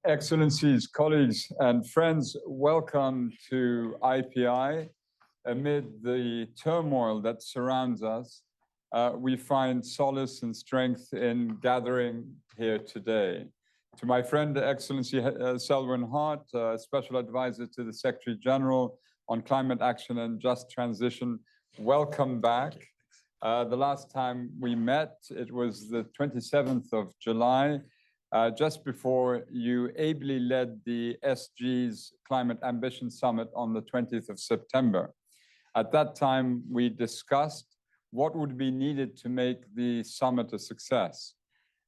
Excellencies, colleagues, and friends, welcome to IPI. Amid the turmoil that surrounds us, we find solace and strength in gathering here today. To my friend, Excellency Selwin Hart, Special Advisor to the Secretary General on Climate Action and Just Transition, welcome back. The last time we met, it was the 27th of July, just before you ably led the SG's Climate Ambition Summit on the 20th of September. At that time, we discussed what would be needed to make the summit a success.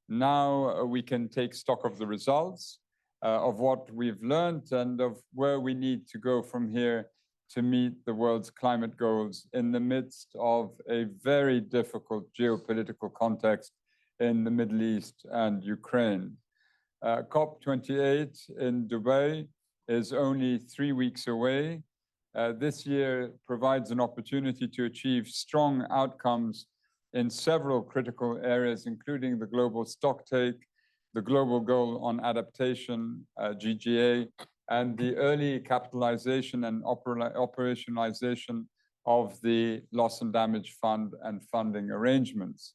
Now we can take stock of the results, of what we've learned, and of where we need to go from here to meet the world's climate goals in the midst of a very difficult geopolitical context in the Middle East and Ukraine. COP28 in Dubai is only 3 weeks away. This year provides an opportunity to achieve strong outcomes in several critical areas, including the global stocktake, the global goal on adaptation, GGA, and the early capitalization and operationalization of the loss and damage fund and funding arrangements.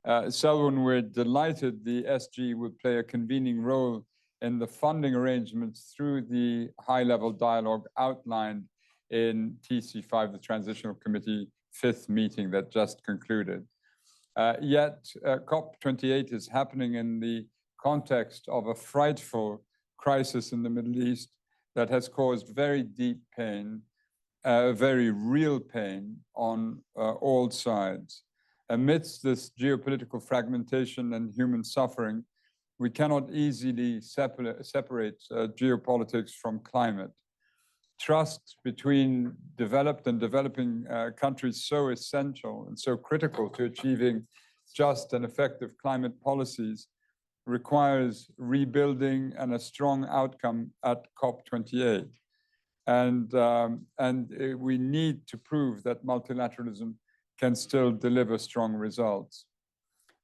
Selwin, we're delighted the SG would play a convening role in the funding arrangements through the high-level dialogue outlined in TC5, the Transitional Committee 5th meeting that just concluded. Yet COP28 is happening in the context of a frightful crisis in the Middle East that has caused very deep pain, very real pain on all sides. Amidst this geopolitical fragmentation and human suffering, we cannot easily separate geopolitics from climate. Trust between developed and developing countries so essential and so critical to achieving just and effective climate policies requires rebuilding and a strong outcome at COP28. And we need to prove that multilateralism can still deliver strong results.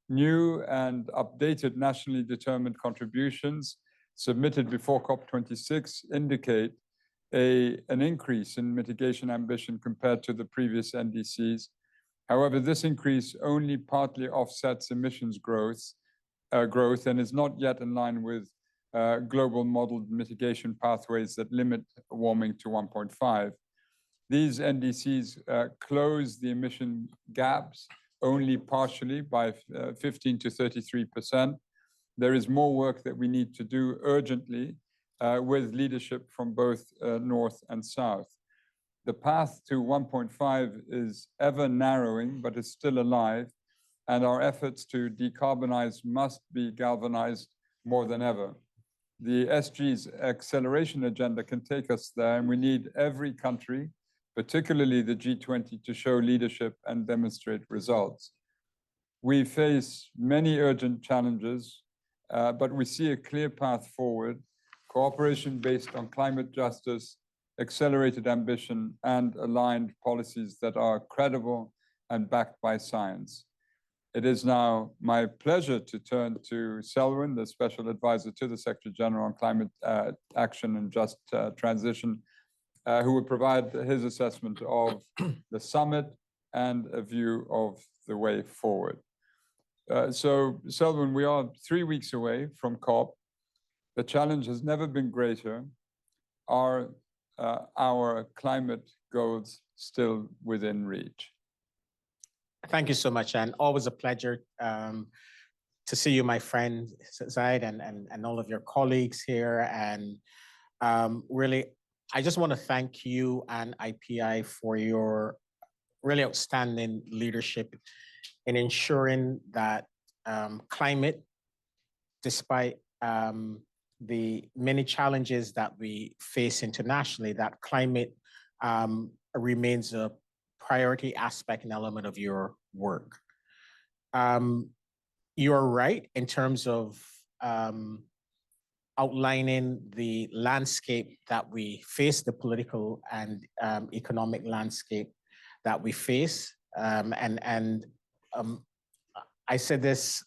New and updated nationally determined contributions submitted before COP26 indicate an increase in mitigation ambition compared to the previous NDCs. However, this increase only partly offsets emissions growth and is not yet in line with global modeled mitigation pathways that limit warming to 1.5. These NDCs close the emission gaps only partially by 15 to 33%. There is more work that we need to do urgently with leadership from both North and South. The path to 1.5 is ever narrowing, but is still alive, and our efforts to decarbonize must be galvanized more than ever. The SG's acceleration agenda can take us there, and we need every country, particularly the G20, to show leadership and demonstrate results. We face many urgent challenges, but we see a clear path forward: cooperation based on climate justice, accelerated ambition, and aligned policies that are credible and backed by science. It is now my pleasure to turn to Selwin, the Special Advisor to the Secretary General on Climate Action and Just Transition, who will provide his assessment of the summit and a view of the way forward. So, Selwin, we are 3 weeks away from COP. The challenge has never been greater. Are our climate goals still within reach? Thank you so much, and always a pleasure to see you, my friend Zeid, and all of your colleagues here. And really, I just want to thank you and IPI for your really outstanding leadership in ensuring that climate, despite the many challenges that we face internationally, that climate remains a priority aspect and element of your work. You're right in terms of outlining the landscape that we face, the political and economic landscape that we face. I said this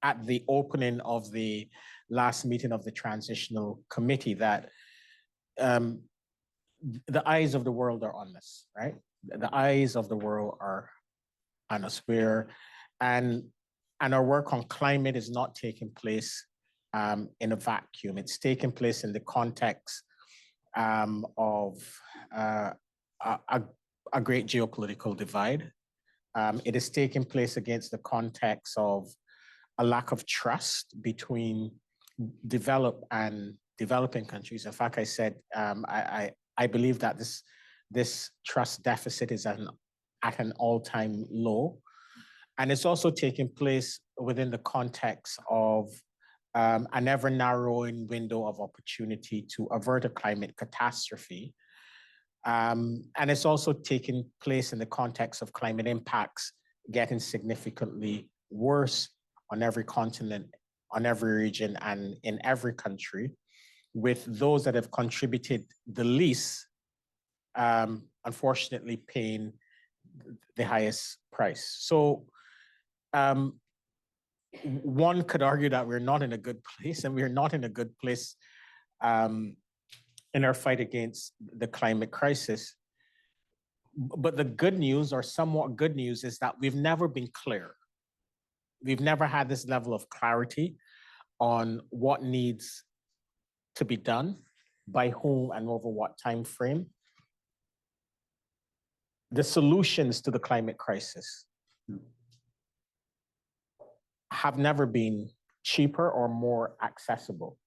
at the opening of the last meeting of the Transitional Committee that the eyes of the world are on us, right? The eyes of the world are on us. And our work on climate is not taking place in a vacuum. It's taking place in the context of a great geopolitical divide. It is taking place against the context of a lack of trust between developed and developing countries. In fact, I said I believe that this trust deficit is at an all-time low, and it's also taking place within the context of an ever-narrowing window of opportunity to avert a climate catastrophe. And it's also taking place in the context of climate impacts getting significantly worse on every continent, on every region, and in every country, with those that have contributed the least, unfortunately, paying the highest price. So one could argue that we're not in a good place, and we're not in a good place in our fight against the climate crisis. But the good news, or somewhat good news, is that we've never been clear. We've never had this level of clarity on what needs to be done, by whom, and over what time frame. The solutions to the climate crisis have never been cheaper or more accessible.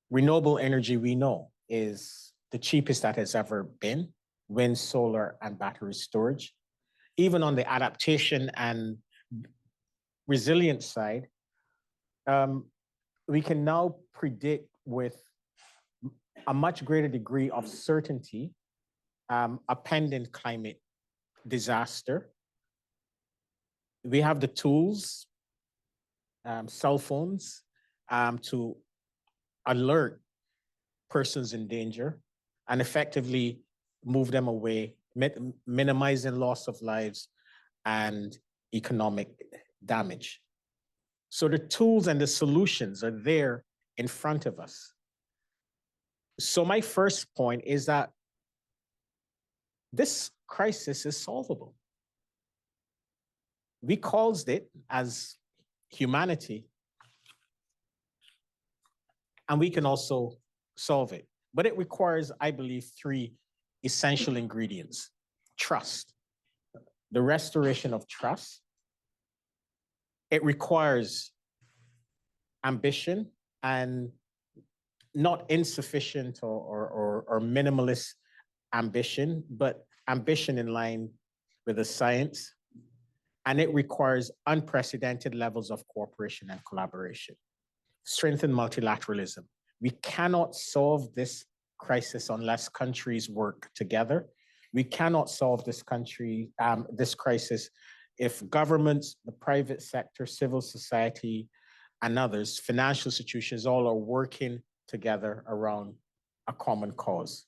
Renewable energy, we know, is the cheapest that has ever been: wind, solar, and battery storage. Even on the adaptation and resilience side, we can now predict with a much greater degree of certainty a pending climate disaster. We have the tools, cell phones, to alert persons in danger and effectively move them away, minimizing loss of lives and economic damage. So the tools and the solutions are there in front of us. So my first point is that this crisis is solvable. We caused it as humanity, and we can also solve it. But it requires, I believe, three essential ingredients: trust, the restoration of trust. It requires ambition, and not insufficient or minimalist ambition, but ambition in line with the science. And it requires unprecedented levels of cooperation and collaboration. Strengthen multilateralism. We cannot solve this crisis unless countries work together. We cannot solve this crisis if governments, the private sector, civil society, and others, financial institutions, all are working together around a common cause.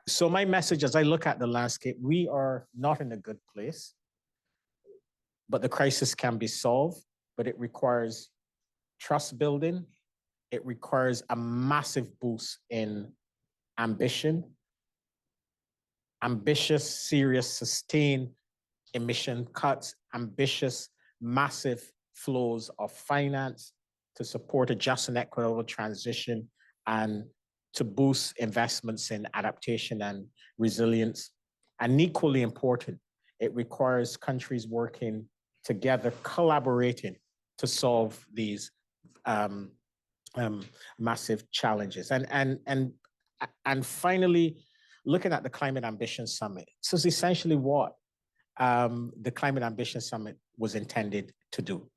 So my message, as I look at the landscape, we are not in a good place, but the crisis can be solved, but it requires trust building. It requires a massive boost in ambition, ambitious, serious, sustained emission cuts, ambitious, massive flows of finance to support a just and equitable transition, and to boost investments in adaptation and resilience. And equally important, it requires countries working together, collaborating to solve these massive challenges. And finally, looking at the Climate Ambition Summit. So it's essentially what the Climate Ambition Summit was intended to do.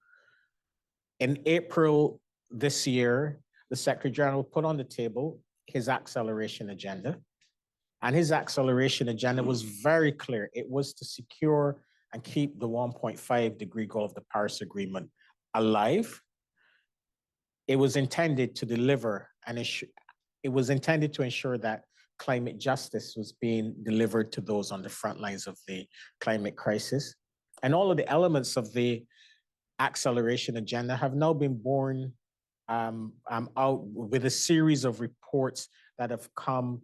In April this year, the Secretary General put on the table his acceleration agenda. And his acceleration agenda was very clear. It was to secure and keep the 1.5-degree goal of the Paris Agreement alive. It was intended to deliver, and it was intended to ensure that climate justice was being delivered to those on the front lines of the climate crisis. And all of the elements of the acceleration agenda have now been born out with a series of reports that have come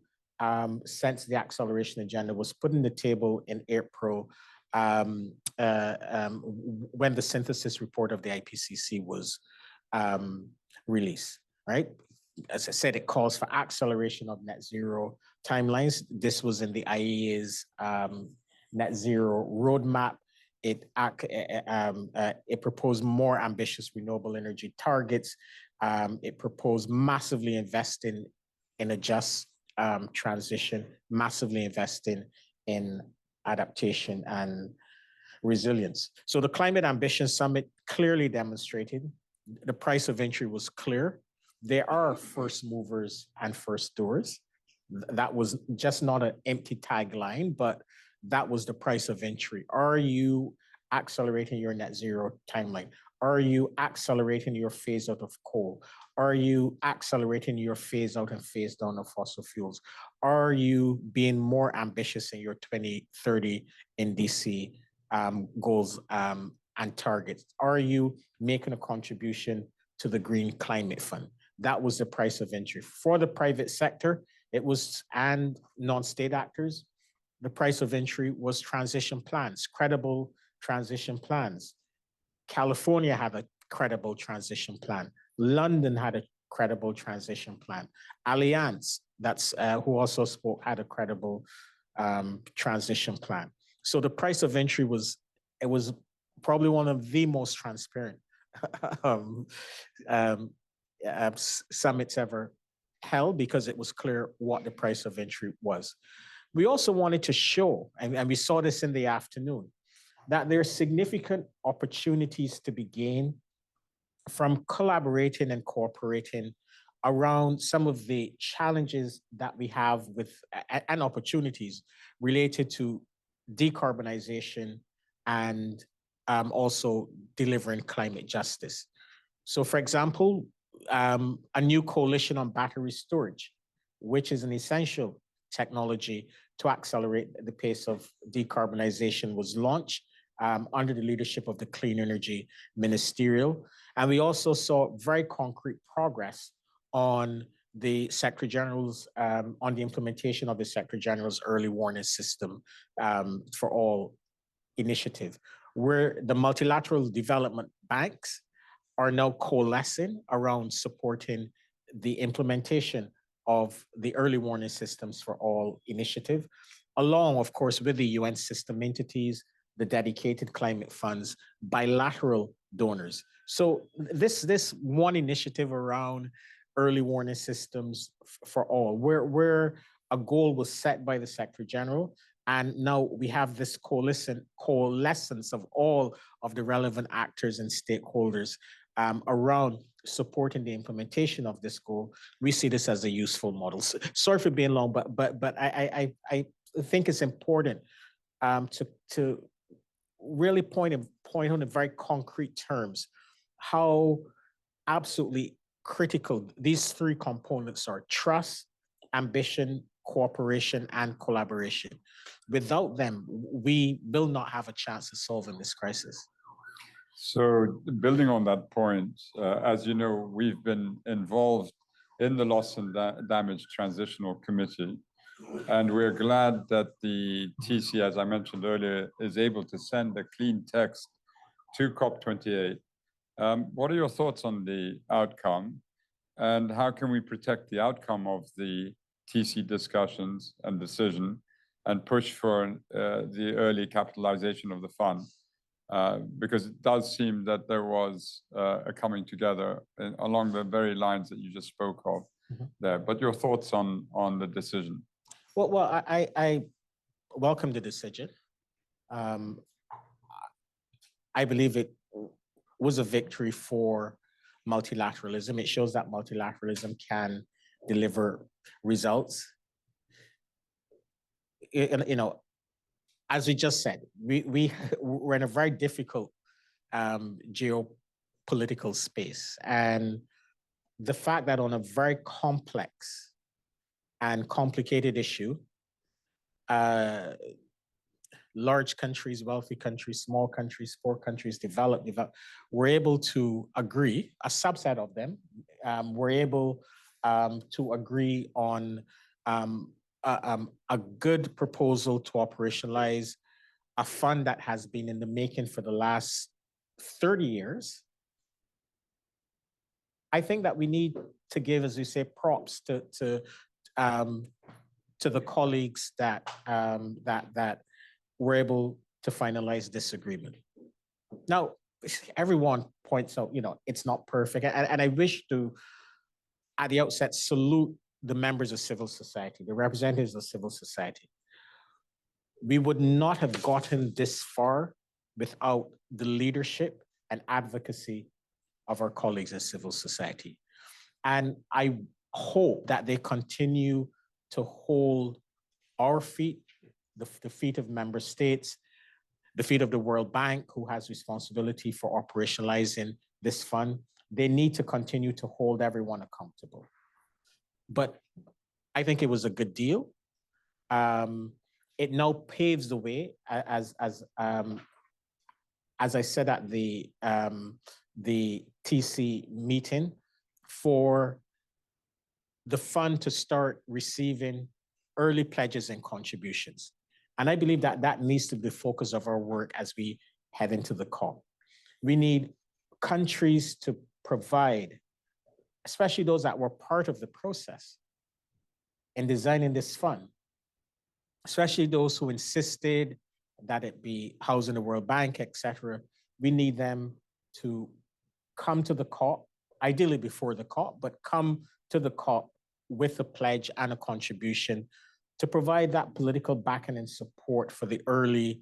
since the acceleration agenda was put on the table in April when the synthesis report of the IPCC was released, right? As I said, it calls for acceleration of net zero timelines. This was in the IEA's net zero roadmap. It proposed more ambitious renewable energy targets. It proposed massively investing in a just transition, massively investing in adaptation and resilience. So the Climate Ambition Summit clearly demonstrated the price of entry was clear. There are first movers and first doers. That was just not an empty tagline, but that was the price of entry. Are you accelerating your net zero timeline? Are you accelerating your phase out of coal? Are you accelerating your phase out and phase down of fossil fuels? Are you being more ambitious in your 2030 NDC goals and targets? Are you making a contribution to the Green Climate Fund? That was the price of entry. For the private sector, it was, and non-state actors, the price of entry was transition plans, credible transition plans. California had a credible transition plan. London had a credible transition plan. Allianz, that's who also spoke, had a credible transition plan. So the price of entry was probably one of the most transparent summits ever held, because it was clear what the price of entry was. We also wanted to show, and we saw this in the afternoon, that there are significant opportunities to be gained from collaborating and cooperating around some of the challenges that we have with, and opportunities related to decarbonization and also delivering climate justice. So for example, a new coalition on battery storage, which is an essential technology to accelerate the pace of decarbonization, was launched under the leadership of the Clean Energy Ministerial. And we also saw very concrete progress on the Secretary General's, on the implementation of the Secretary General's early warning system for all initiative, where the multilateral development banks are now coalescing around supporting the implementation of the early warning systems for all initiative, along, of course, with the UN system entities, the dedicated climate funds, bilateral donors. So this one initiative around early warning systems for all, where a goal was set by the Secretary General, and now we have this coalescence of all of the relevant actors and stakeholders around supporting the implementation of this goal. We see this as a useful model. So, sorry for being long, but I think it's important to really point on in very concrete terms how absolutely critical these three components are: trust, ambition, cooperation, and collaboration. Without them, we will not have a chance of solving this crisis. So building on that point, as you know, we've been involved in the Loss and Damage Transitional Committee, and we're glad that the TC, as I mentioned earlier, is able to send a clean text to COP28. What are your thoughts on the outcome, and how can we protect the outcome of the TC discussions and decision and push for the early capitalization of the fund? Because it does seem that there was a coming together along the very lines that you just spoke of there. But your thoughts on the decision? Well, I welcome the decision. I believe it was a victory for multilateralism. It shows that multilateralism can deliver results. You know, as we just said, we're in a very difficult geopolitical space. And the fact that on a very complex and complicated issue, large countries, wealthy countries, small countries, poor countries, developed, were able to agree, a subset of them were able to agree on a good proposal to operationalize a fund that has been in the making for the last 30 years. I think that we need to give, as you say, props to the colleagues that were able to finalize this agreement. Now, everyone points out, it's not perfect, and I wish to, at the outset, salute the members of civil society, the representatives of civil society. We would not have gotten this far without the leadership and advocacy of our colleagues in civil society. And I hope that they continue to hold our feet, the feet of member states, the feet of the World Bank, who has responsibility for operationalizing this fund. They need to continue to hold everyone accountable. But I think it was a good deal. It now paves the way, as I said at the TC meeting, for the fund to start receiving early pledges and contributions. And I believe that that needs to be the focus of our work as we head into the COP. We need countries to provide, especially those that were part of the process in designing this fund, especially those who insisted that it be housed in the World Bank, et cetera. We need them to come to the COP, ideally before the COP, but come to the COP with a pledge and a contribution to provide that political backing and support for the early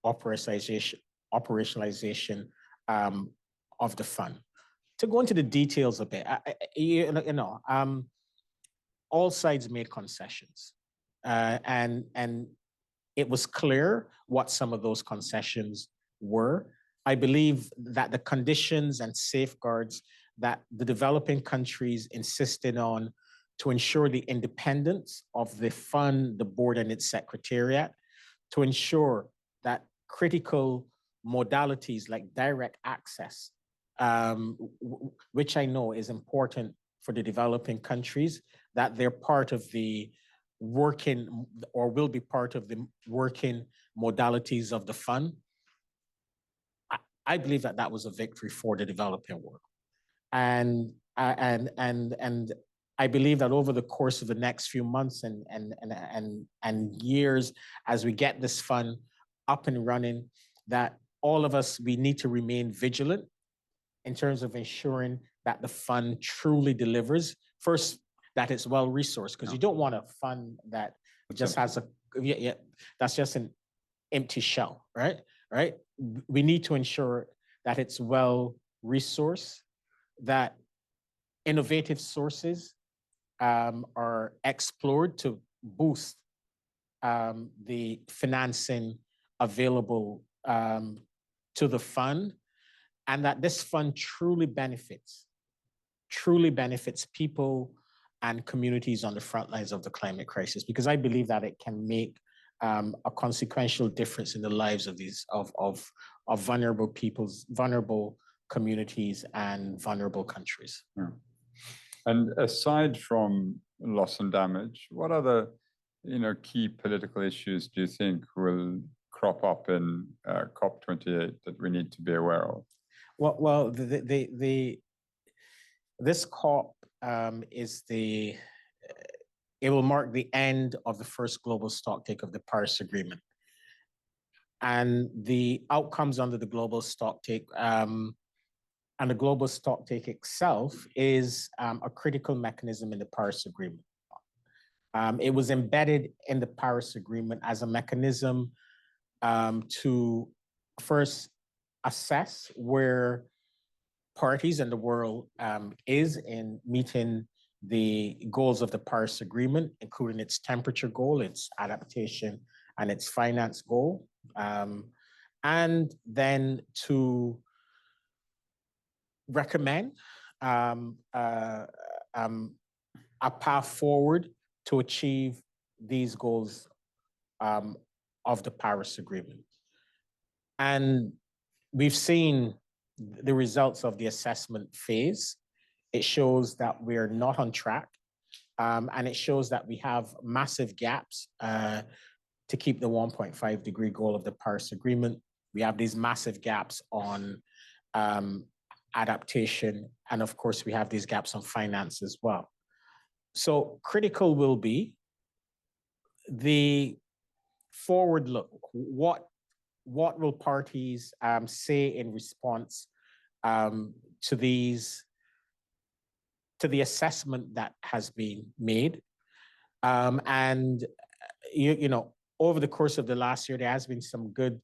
operationalization of the fund. To go into the details a bit, all sides made concessions, and it was clear what some of those concessions were. I believe that the conditions and safeguards that the developing countries insisted on to ensure the independence of the fund, the board, and its secretariat, to ensure that critical modalities like direct access, which I know is important for the developing countries, that they're part of the working, or will be part of the working modalities of the fund. I believe that that was a victory for the developing world. And I believe that over the course of the next few months and years, as we get this fund up and running, that all of us, we need to remain vigilant in terms of ensuring that the fund truly delivers. First, that it's well-resourced, because you don't want a fund that just has that's just an empty shell, right? We need to ensure that it's well-resourced, that innovative sources are explored to boost the financing available to the fund, and that this fund truly benefits people and communities on the front lines of the climate crisis, because I believe that it can make a consequential difference in the lives of these of vulnerable peoples, vulnerable communities, and vulnerable countries. Yeah. And aside from loss and damage, what other key political issues do you think will crop up in COP28 that we need to be aware of? Well, this COP it will mark the end of the first global stocktake of the Paris Agreement. And the outcomes under the global stocktake and the global stocktake itself is a critical mechanism in the Paris Agreement. It was embedded in the Paris Agreement as a mechanism to first assess where parties in the world is in meeting the goals of the Paris Agreement, including its temperature goal, its adaptation, and its finance goal, and then to recommend a path forward to achieve these goals of the Paris Agreement. And we've seen the results of the assessment phase. It shows that we're not on track, and it shows that we have massive gaps to keep the 1.5 degree goal of the Paris Agreement. We have these massive gaps on adaptation, and of course, we have these gaps on finance as well. So critical will be the forward look. What will parties say in response to the assessment that has been made? And you know, over the course of the last year, there has been some good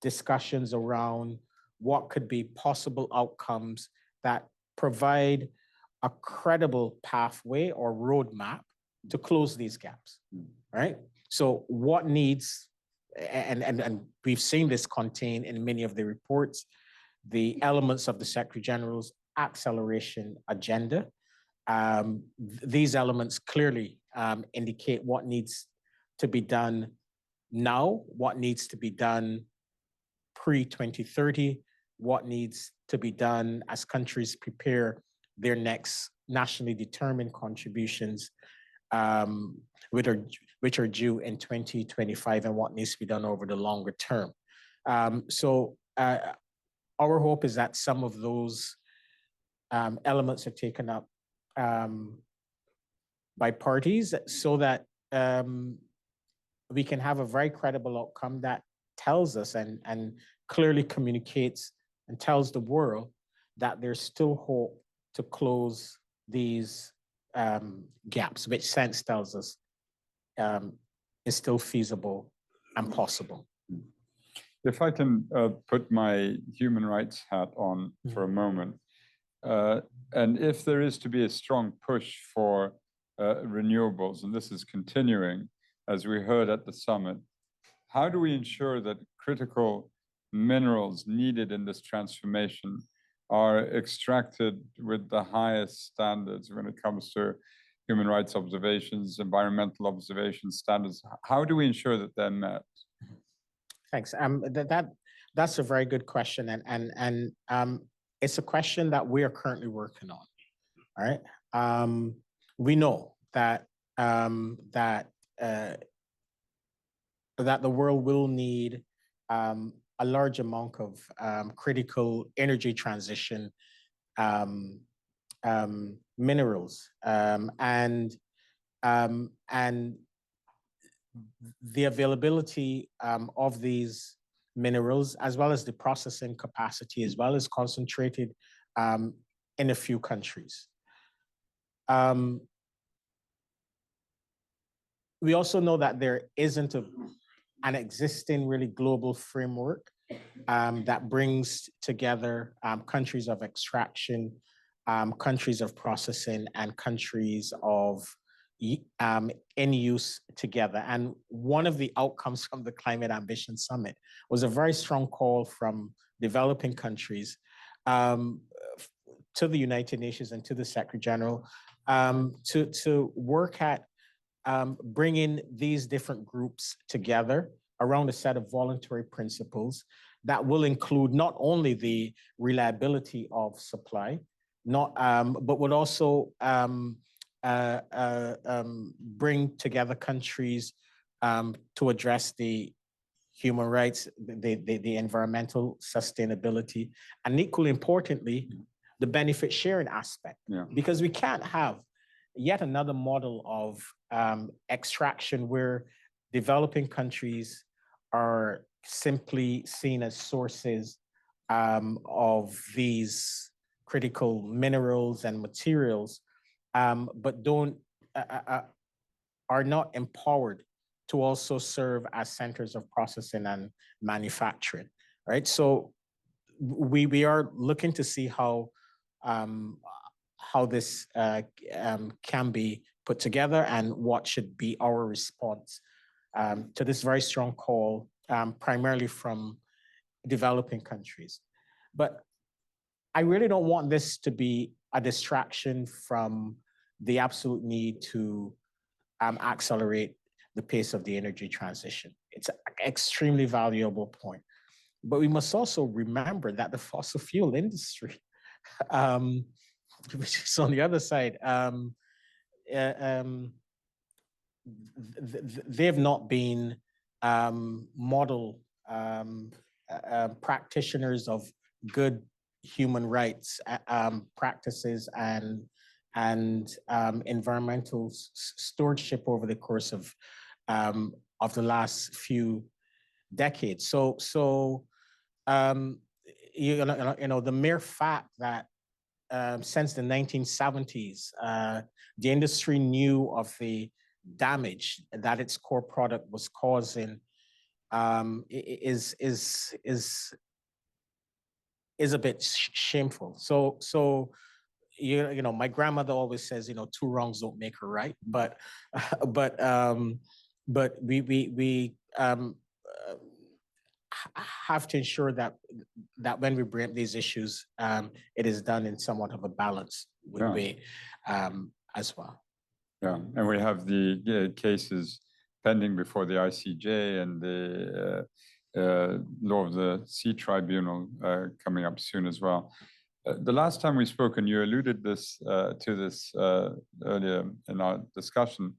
discussions around what could be possible outcomes that provide a credible pathway or roadmap to close these gaps, right? So what needs, and we've seen this contained in many of the reports, the elements of the Secretary General's acceleration agenda. These elements clearly indicate what needs to be done now, what needs to be done pre-2030, what needs to be done as countries prepare their next nationally determined contributions, which are due in 2025, and what needs to be done over the longer term. So our hope is that some of those elements are taken up by parties so that we can have a very credible outcome that tells us and clearly communicates and tells the world that there's still hope to close these gaps, which science tells us is still feasible and possible. If I can put my human rights hat on for a moment, and if there is to be a strong push for renewables, and this is continuing, as we heard at the summit, how do we ensure that critical minerals needed in this transformation are extracted with the highest standards when it comes to human rights observations, environmental observations standards? How do we ensure that they're met? Thanks. That's a very good question, and it's a question that we are currently working on. All right, we know that that the world will need a large amount of critical energy transition minerals, and the availability of these minerals, as well as the processing capacity, as well as concentrated in a few countries. We also know that there isn't an existing really global framework that brings together countries of extraction, countries of processing, and countries of in use together. And one of the outcomes from the Climate Ambition Summit was a very strong call from developing countries to the United Nations and to the Secretary General to work at bringing these different groups together around a set of voluntary principles that will include not only the reliability of supply, but would also bring together countries to address the human rights, the environmental sustainability, and equally importantly, the benefit sharing aspect. Yeah. Because we can't have yet another model of extraction where developing countries are simply seen as sources of these critical minerals and materials, but are not empowered to also serve as centers of processing and manufacturing, right? So we are looking to see how this can be put together and what should be our response to this very strong call, primarily from developing countries. But I really don't want this to be a distraction from the absolute need to accelerate the pace of the energy transition. it's an extremely valuable point. But we must also remember that the fossil fuel industry, which is on the other side, they have not been model practitioners of good human rights practices and environmental stewardship over the course of the last few decades. The mere fact that since the 1970s, the industry knew of the damage that its core product was causing is a bit shameful. My grandmother always says, two wrongs don't make a right, but we have to ensure that when we bring up these issues, it is done in somewhat of a balanced way as well. Yeah, and we have the cases pending before the ICJ and the Law of the Sea Tribunal coming up soon as well. The last time we spoke, and you alluded to this earlier in our discussion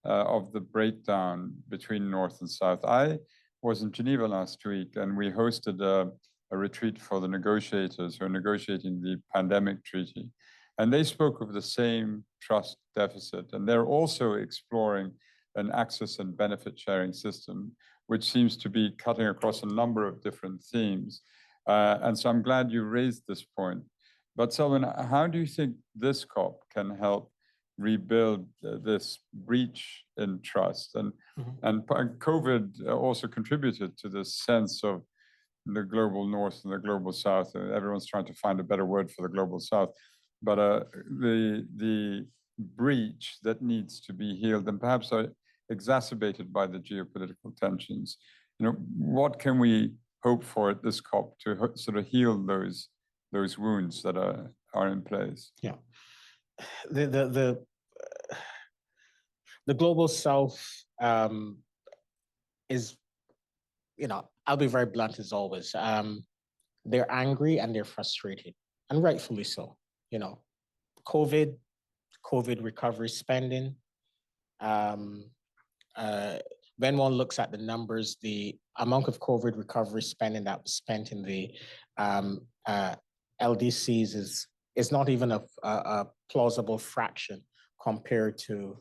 of the breakdown between North and South. I was in Geneva last week, and we hosted a retreat for the negotiators who are negotiating the pandemic treaty. And they spoke of the same trust deficit. And they're also exploring an access and benefit sharing system, which seems to be cutting across a number of different themes. And so I'm glad you raised this point. But Selwin, how do you think this COP can help rebuild this breach in trust? And COVID also contributed to this sense of the global North and the global South. Everyone's trying to find a better word for the global South. But the breach that needs to be healed and perhaps exacerbated by the geopolitical tensions. What can we hope for at this COP to sort of heal those wounds that are in place? Yeah, the global South is, I'll be very blunt as always. They're angry and they're frustrated, and rightfully so. COVID recovery spending. When one looks at the numbers, the amount of COVID recovery spending that was spent in the LDCs is not even a plausible fraction compared to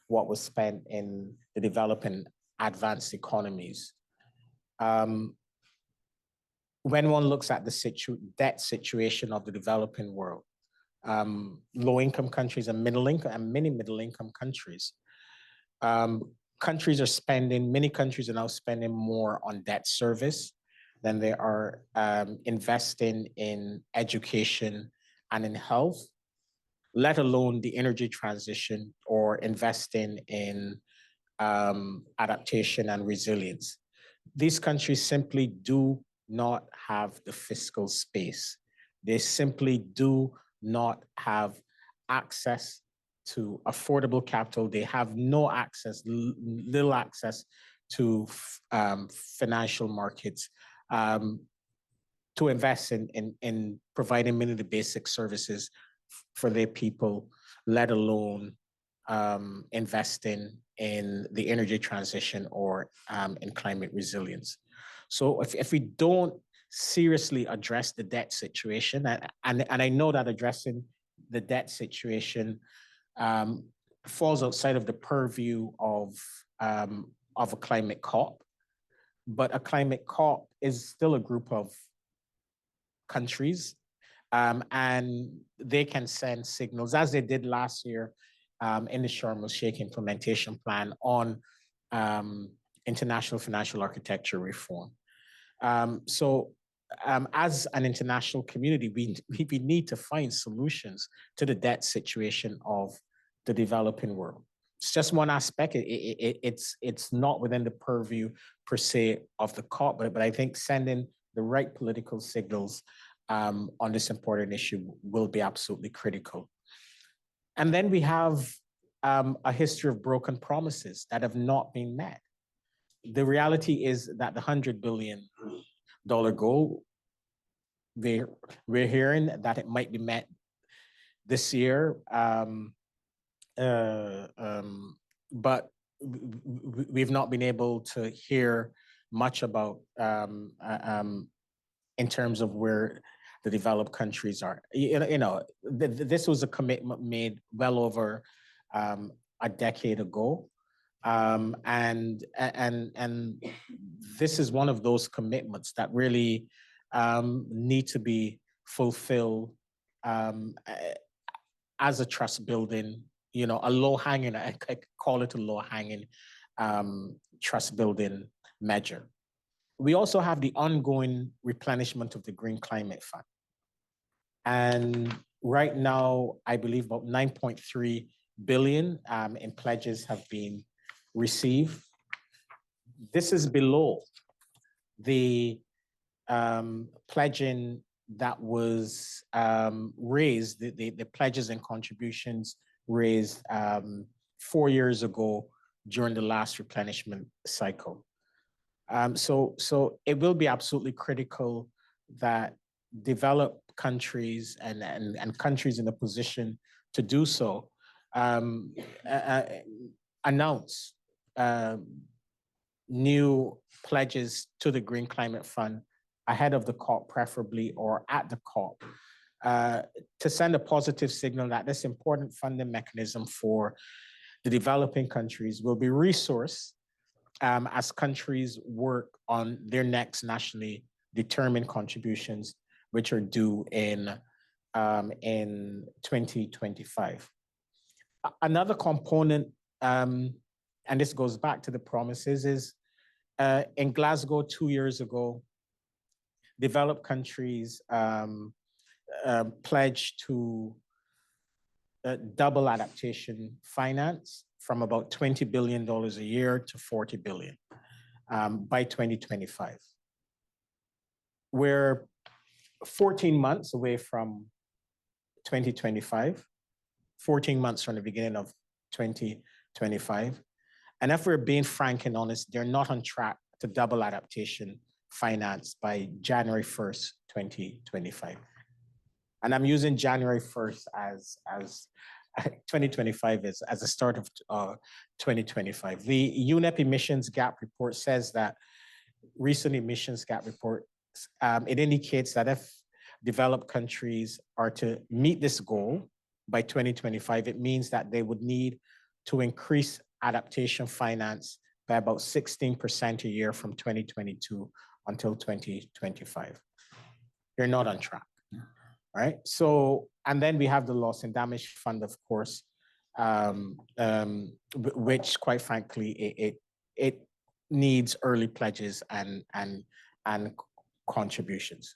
what was spent in the developing advanced economies. When one looks at the debt situation of the developing world, low-income countries and middle-income and many middle-income countries, many countries are now spending more on debt service than they are investing in education and in health, let alone the energy transition or investing in adaptation and resilience. These countries simply do not have the fiscal space. They simply do not have access to affordable capital. They have no access, little access to financial markets to invest in providing many of the basic services for their people, let alone investing in the energy transition or in climate resilience. So if we don't seriously address the debt situation, and I know that addressing the debt situation falls outside of the purview of a climate COP, but a climate COP is still a group of countries, and they can send signals, as they did last year in the Sharm el-Sheikh implementation plan on international financial architecture reform. As an international community, we need to find solutions to the debt situation of the developing world. It's just one aspect. It's not within the purview per se of the COP, but I think sending the right political signals on this important issue will be absolutely critical. And then we have a history of broken promises that have not been met. The reality is that the $100 billion goal, we're hearing that it might be met this year, but we've not been able to hear much about in terms of where the developed countries are. This was a commitment made well over a decade ago. And this is one of those commitments that really need to be fulfilled as a trust building, a low-hanging, I call it a low-hanging trust building measure. We also have the ongoing replenishment of the Green Climate Fund. And right now, I believe about 9.3 billion in pledges have been received. This is below the pledging that was raised, the pledges and contributions raised 4 years ago during the last replenishment cycle. So it will be absolutely critical that developed countries and countries in a position to do so announce new pledges to the Green Climate Fund ahead of the COP, preferably, or at the COP, to send a positive signal that this important funding mechanism for the developing countries will be resourced as countries work on their next nationally determined contributions, which are due in 2025. Another component, and this goes back to the promises, is in Glasgow 2 years ago, developed countries pledged to double adaptation finance from about $20 billion a year to $40 billion by 2025. We're 14 months away from 2025, 14 months from the beginning of 2025. And if we're being frank and honest, they're not on track to double adaptation finance by January 1st, 2025. And I'm using January 1st as 2025 as the start of 2025. The UNEP emissions gap report says that recent emissions gap report, it indicates that if developed countries are to meet this goal by 2025, it means that they would need to increase adaptation finance by about 16% a year from 2022 until 2025. You're not on track, right? So, and then we have the Loss and Damage Fund, of course, which, quite frankly, it needs early pledges and contributions.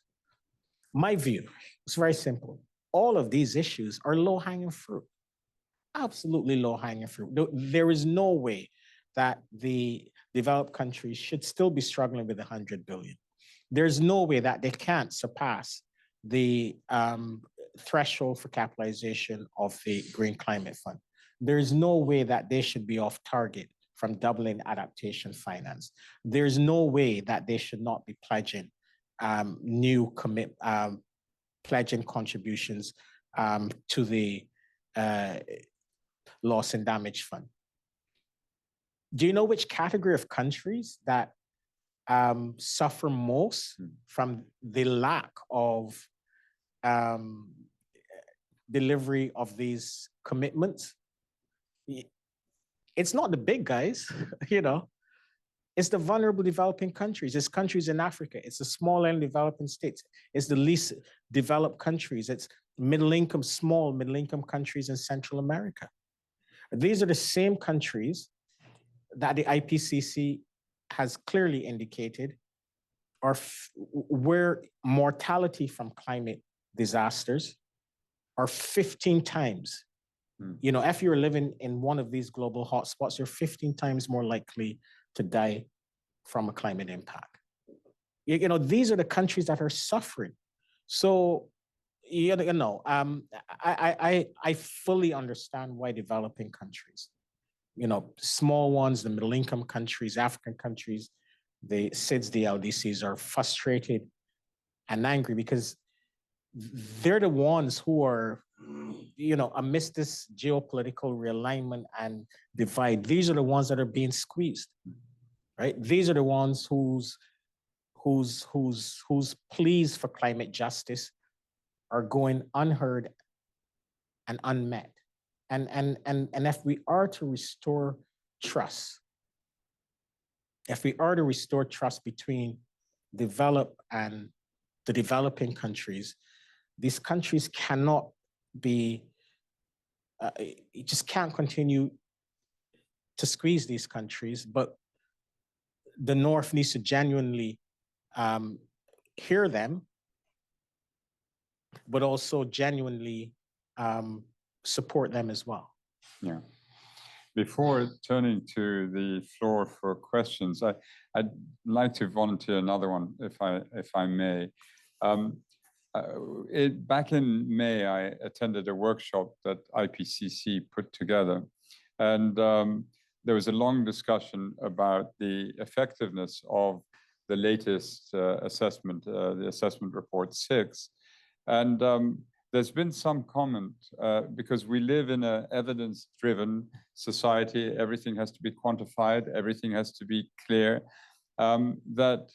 My view is very simple. All of these issues are low-hanging fruit, absolutely low-hanging fruit. There is no way that the developed countries should still be struggling with 100 billion. There's no way that they can't surpass the threshold for capitalization of the Green Climate Fund. There's no way that they should be off target from doubling adaptation finance. There's no way that they should not be pledging pledging contributions to the Loss and Damage Fund. Do you know which category of countries that suffer most from the lack of delivery of these commitments? It's not the big guys, It's the vulnerable developing countries. It's countries in Africa. It's the small and developing states. It's the least developed countries. It's small middle-income countries in Central America. These are the same countries that the IPCC has clearly indicated are where mortality from climate disasters are 15 times. If you're living in one of these global hotspots, you're 15 times more likely to die from a climate impact. These are the countries that are suffering. So, I fully understand why developing countries small ones, the middle income countries, African countries, the SIDS, the LDCs are frustrated and angry because they're the ones who are, amidst this geopolitical realignment and divide, these are the ones that are being squeezed, right? These are the ones whose pleas for climate justice are going unheard and unmet. And if we are to restore trust, between developed and the developing countries, these countries cannot be, you just can't continue to squeeze these countries, but the North needs to genuinely hear them, but also genuinely support them as well. Yeah. Before turning to the floor for questions, I'd like to volunteer another one, if I may. Back in May, I attended a workshop that IPCC put together, and there was a long discussion about the effectiveness of the latest assessment, the assessment report 6. And there's been some comment, because we live in an evidence-driven society, everything has to be quantified, everything has to be clear, that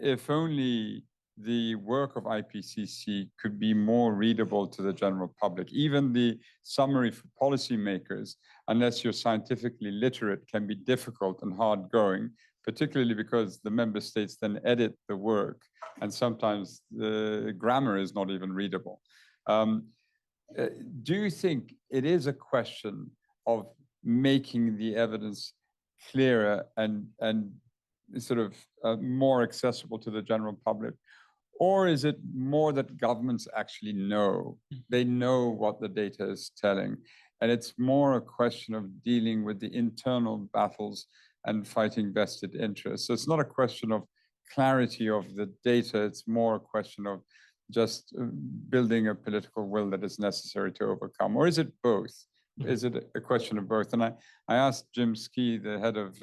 if only the work of IPCC could be more readable to the general public. Even the summary for policymakers, unless you're scientifically literate, can be difficult and hard going, particularly because the member states then edit the work, and sometimes the grammar is not even readable. Do you think it is a question of making the evidence clearer and sort of more accessible to the general public? Or is it more that governments actually know? They know what the data is telling. And it's more a question of dealing with the internal battles and fighting vested interests. So it's not a question of clarity of the data. It's more a question of just building a political will that is necessary to overcome. Or is it both? Is it a question of both? And I asked Jim Skee, the head of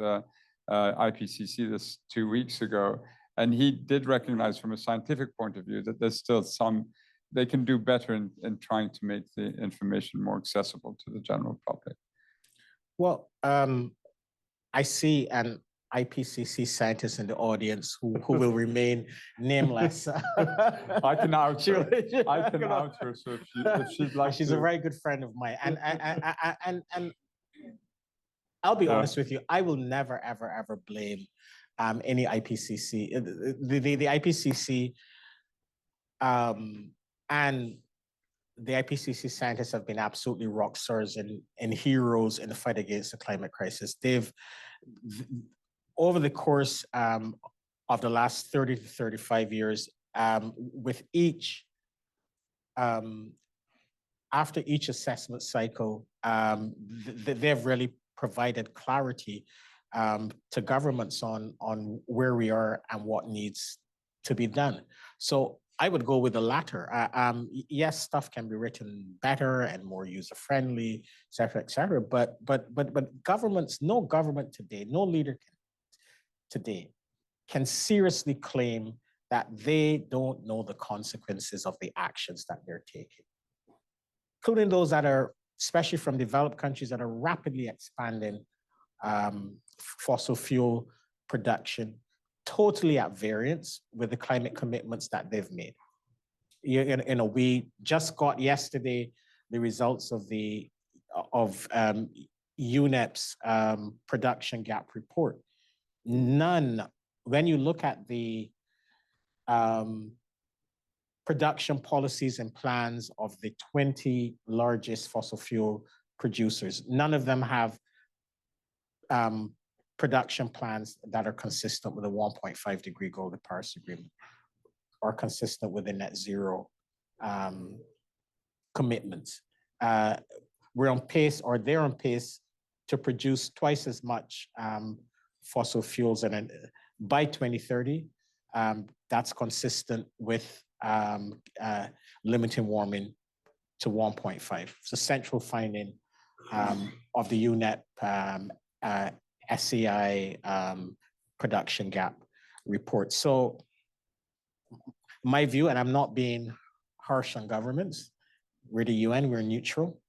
IPCC, this 2 weeks ago, and he did recognize from a scientific point of view that there's still they can do better in trying to make the information more accessible to the general public. Well, I see an IPCC scientist in the audience who will remain nameless. I can out her. I can out her, so if she'd like She's to. a very good friend of mine. And I'll be honest with you, I will never, ever blame any IPCC. The IPCC and the IPCC scientists have been absolutely rock stars and heroes in the fight against the climate crisis. They've, over the course of the last 30 to 35 years, with each, after each assessment cycle, they've really provided clarity to governments on where we are and what needs to be done. So I would go with the latter. Yes, stuff can be written better and more user-friendly, et cetera, but governments, no government today, no leader today can seriously claim that they don't know the consequences of the actions that they're taking, including those that are, especially from developed countries that are rapidly expanding fossil fuel production, totally at variance with the climate commitments that they've made. We just got yesterday the results of UNEP's production gap report. None, when you look at the production policies and plans of the 20 largest fossil fuel producers, none of them have production plans that are consistent with the 1.5 degree goal of the Paris Agreement, or consistent with the net zero commitments. We're on pace, or they're on pace, to produce twice as much fossil fuels, and by 2030, that's consistent with limiting warming to 1.5. It's a central finding of the UNEP SCI production gap report. So my view, and I'm not being harsh on governments, we're the UN, we're neutral,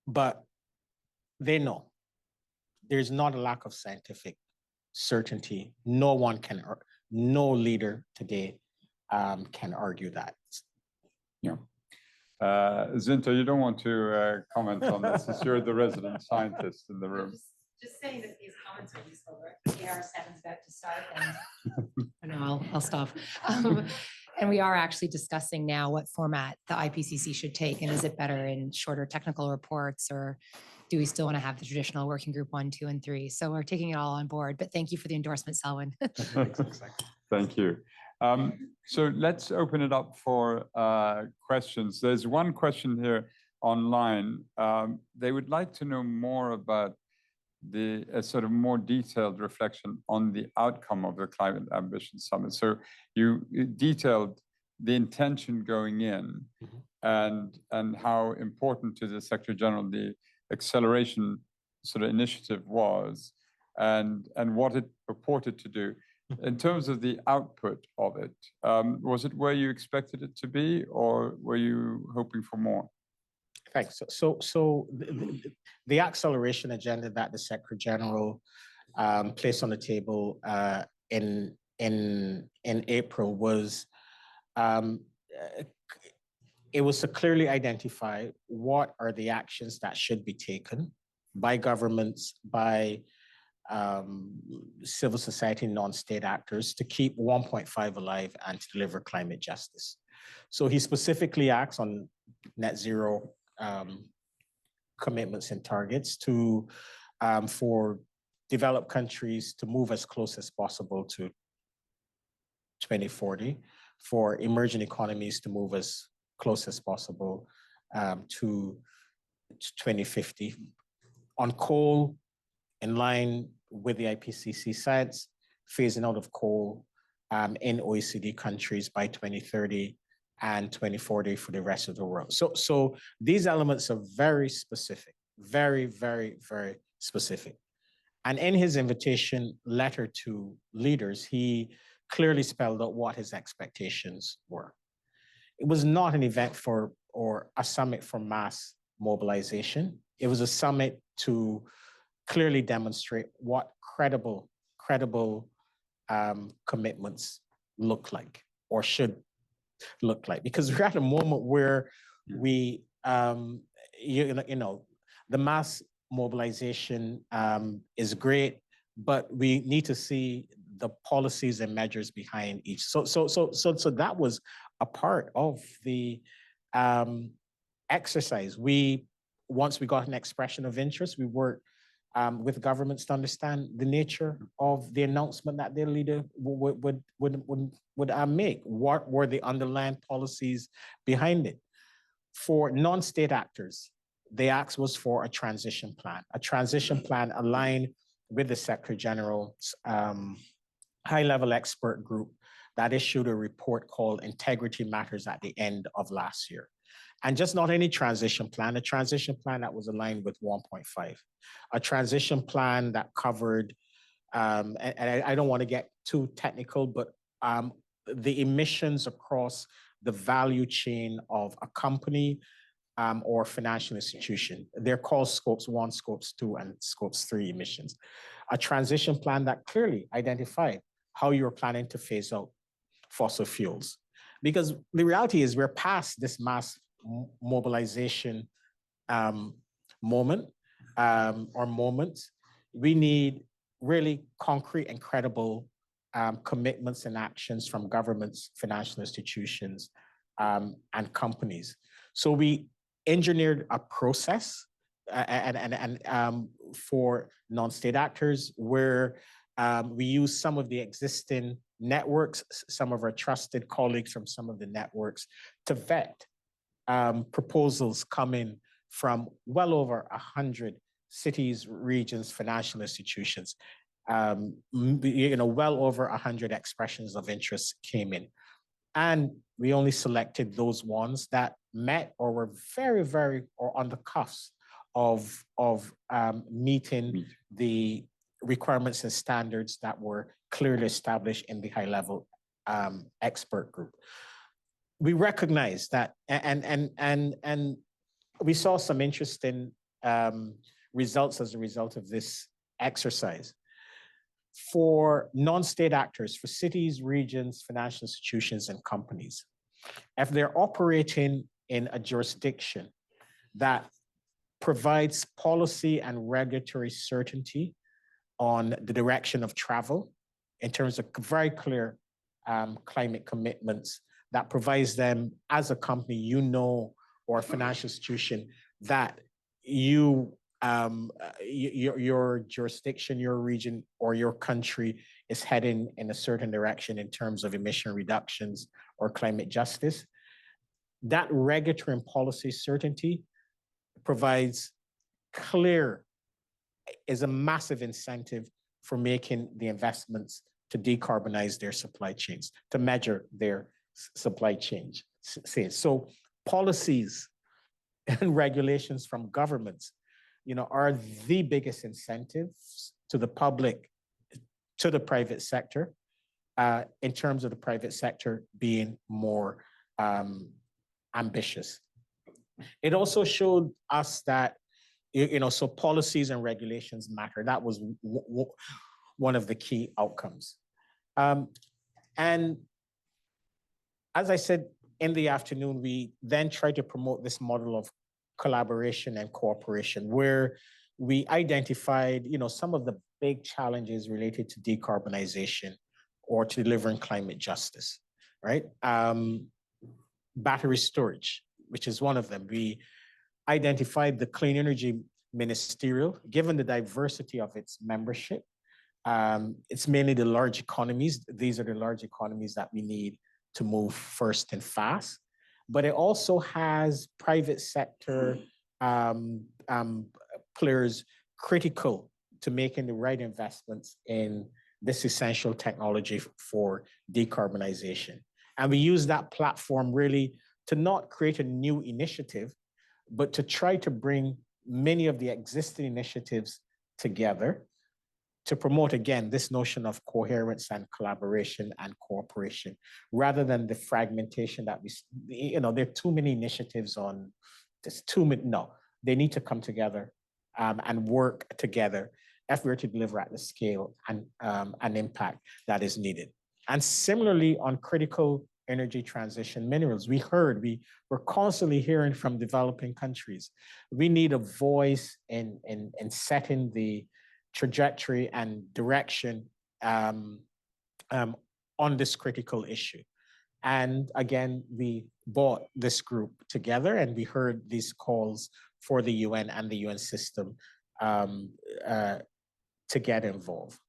but they know there's not a lack of scientific certainty. No leader today can argue that. Yeah. Zinta, you don't want to comment on this, as you're the resident scientist in the room. Just saying that these comments are useful. AR7's about to start, and I'll stop. And we are actually discussing now what format the IPCC should take, and is it better in shorter technical reports, or do we still want to have the traditional working group 1, 2, and 3? So we're taking it all on board. But thank you for the endorsement, Selwin. Thank you. So let's open it up for questions. There's one question here online. They would like to know more about the sort of more detailed reflection on the outcome of the Climate Ambition Summit. So you detailed the intention going in, and how important to the Secretary General the acceleration sort of initiative was, and what it purported to do. In terms of the output of it, was it where you expected it to be, or were you hoping for more? Thanks. So the acceleration agenda that the Secretary General placed on the table in April was, it was to clearly identify what are the actions that should be taken by governments, by civil society, non-state actors to keep 1.5 alive and to deliver climate justice. So he specifically acts on net zero commitments and targets to for developed countries to move as close as possible to 2040, for emerging economies to move as close as possible to 2050. On coal, in line with the IPCC science, phasing out of coal in OECD countries by 2030 and 2040 for the rest of the world. So these elements are very specific, very, very, very specific. And in his invitation letter to leaders, he clearly spelled out what his expectations were. It was not an event or a summit for mass mobilization. It was a summit to clearly demonstrate what credible commitments look like, or should look like, because we're at a moment where we, the mass mobilization is great, but we need to see the policies and measures behind each. So that was a part of the exercise. Once we got an expression of interest, we worked with governments to understand the nature of the announcement that their leader would make. What were the underlying policies behind it? For non-state actors, the ask was for a transition plan aligned with the Secretary General's high-level expert group that issued a report called Integrity Matters at the end of last year. And just not any transition plan, a transition plan that was aligned with 1.5, a transition plan that covered, and I don't want to get too technical, but the emissions across the value chain of a company or financial institution. They're called scopes 1, scopes 2, and scopes 3 emissions. A transition plan that clearly identified how you're planning to phase out fossil fuels. Because the reality is we're past this mass mobilization moment or moments. We need really concrete and credible commitments and actions from governments, financial institutions, and companies. So we engineered a process for non-state actors where we use some of the existing networks, some of our trusted colleagues from some of the networks to vet proposals coming from well over 100 cities, regions, financial institutions. Well over 100 expressions of interest came in. And we only selected those ones that met or were very or on the cusp of meeting the requirements and standards that were clearly established in the high-level expert group. We recognize that, and we saw some interesting results as a result of this exercise. For non-state actors, for cities, regions, financial institutions, and companies, if they're operating in a jurisdiction that provides policy and regulatory certainty on the direction of travel in terms of very clear climate commitments, that provides them as a company, or a financial institution, that your jurisdiction, your region, or your country is heading in a certain direction in terms of emission reductions or climate justice. That regulatory and policy certainty is a massive incentive for making the investments to decarbonize their supply chains, to measure their supply chains. So policies and regulations from governments, are the biggest incentives to the public, to the private sector, in terms of the private sector being more ambitious. It also showed us that, so policies and regulations matter. That was one of the key outcomes. And as I said in the afternoon, we then tried to promote this model of collaboration and cooperation, where we identified, some of the big challenges related to decarbonization or to delivering climate justice, right? Battery storage, which is one of them. We identified the Clean Energy Ministerial, given the diversity of its membership. It's mainly the large economies. These are the large economies that we need to move first and fast. But it also has private sector players critical to making the right investments in this essential technology for decarbonization. And we use that platform really to not create a new initiative, but to try to bring many of the existing initiatives together to promote, again, this notion of coherence and collaboration and cooperation, rather than the fragmentation that there are too many initiatives on, there's too many, no, they need to come together and work together if we're to deliver at the scale and impact that is needed. And similarly, on critical energy transition minerals, we're constantly hearing from developing countries. We need a voice in setting the trajectory and direction on this critical issue. And again, we brought this group together and we heard these calls for the UN and the UN system to get involved,